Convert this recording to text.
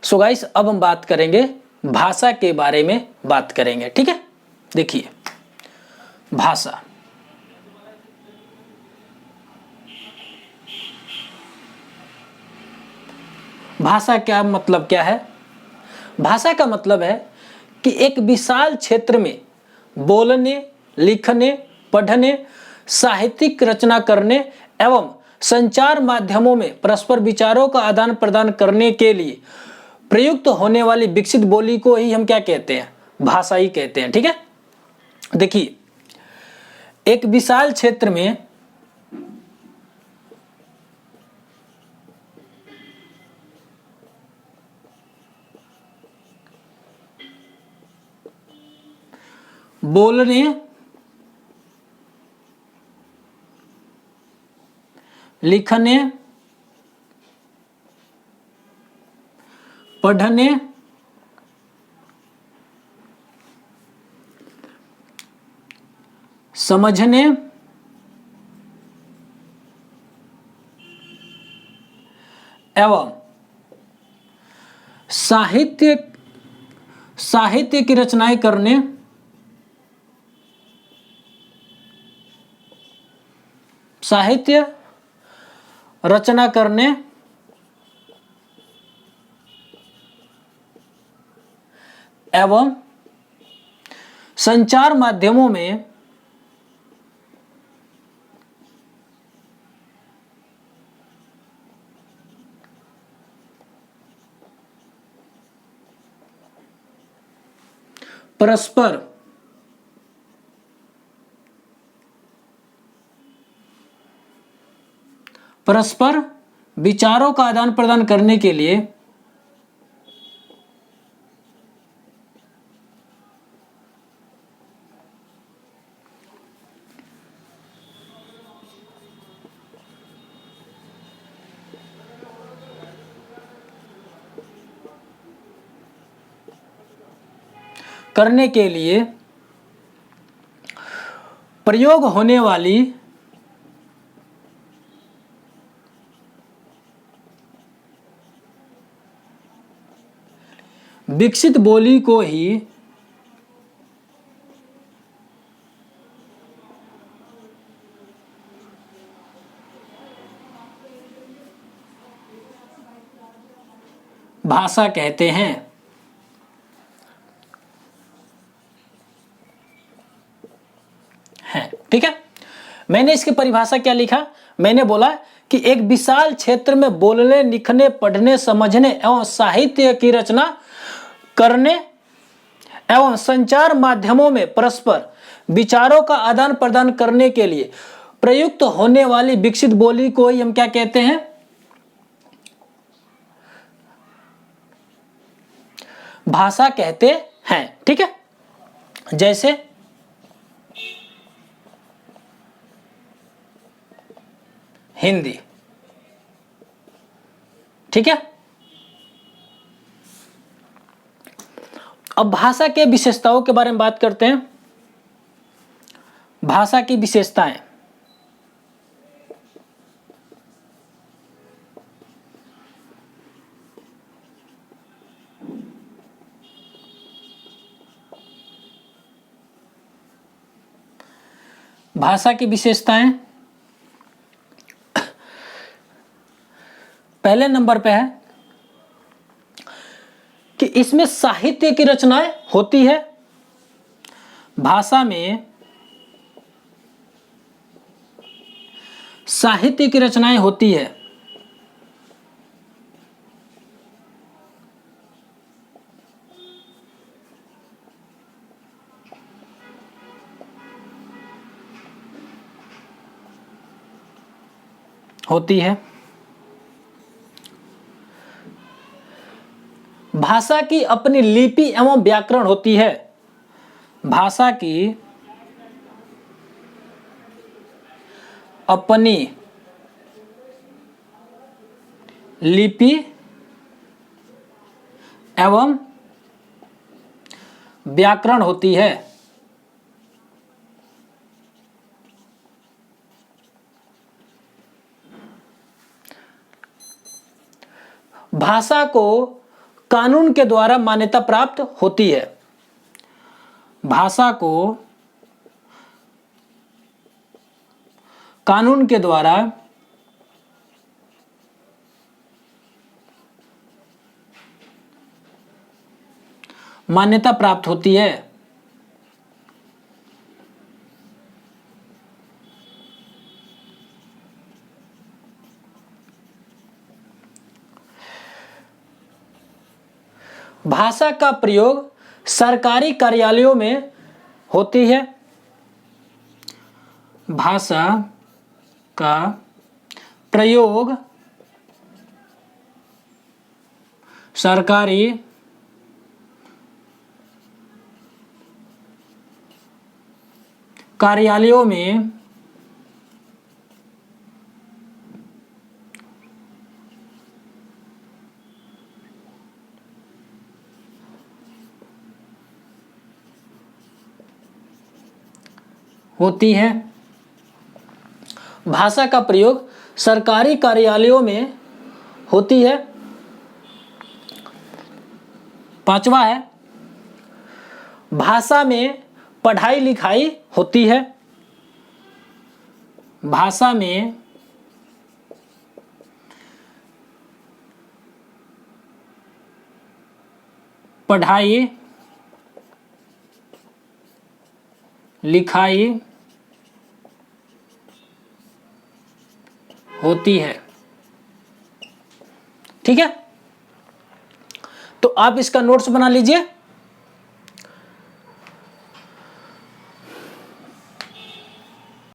So guys अब हम बात करेंगे भाषा के बारे में बात करेंगे, ठीक है। देखिए भाषा, भाषा क्या मतलब क्या है? भाषा का मतलब है कि एक विशाल क्षेत्र में बोलने, लिखने, पढ़ने, साहित्यिक रचना करने एवं संचार माध्यमों में परस्पर विचारों का आदान प्रदान करने के लिए प्रयुक्त होने वाली विकसित बोली को ही हम क्या कहते हैं? भाषा ही कहते हैं, ठीक है। देखिए एक विशाल क्षेत्र में बोलने, लिखने, पढ़ने, समझने एवं साहित्य की रचनाएं करने, साहित्य रचना करने एवं संचार माध्यमों में परस्पर विचारों का आदान प्रदान करने के लिए प्रयोग होने वाली विकसित बोली को ही भाषा कहते हैं। ठीक है, मैंने इसकी परिभाषा क्या लिखा? मैंने बोला कि एक विशाल क्षेत्र में बोलने, लिखने, पढ़ने, समझने एवं साहित्य की रचना करने एवं संचार माध्यमों में परस्पर विचारों का आदान प्रदान करने के लिए प्रयुक्त होने वाली विकसित बोली को ही हम क्या कहते हैं? भाषा कहते हैं। ठीक है, जैसे हिंदी, ठीक है। अब भाषा के विशेषताओं के बारे में बात करते हैं। भाषा की विशेषताएं, भाषा की विशेषताएं पहले नंबर पे है कि इसमें साहित्य की रचनाएं होती है। भाषा में साहित्य की रचनाएं होती है। भाषा की अपनी लिपि एवं व्याकरण होती है। भाषा की अपनी लिपि एवं व्याकरण होती है। भाषा को कानून के द्वारा मान्यता प्राप्त होती है। भाषा को कानून के द्वारा मान्यता प्राप्त होती है। भाषा का प्रयोग सरकारी कार्यालयों में होती है। भाषा का प्रयोग सरकारी कार्यालयों में होती है। भाषा का प्रयोग सरकारी कार्यालयों में होती है। पांचवा है, भाषा में पढ़ाई लिखाई होती है। भाषा में पढ़ाई लिखाई होती है। ठीक है, तो आप इसका नोट्स बना लीजिए।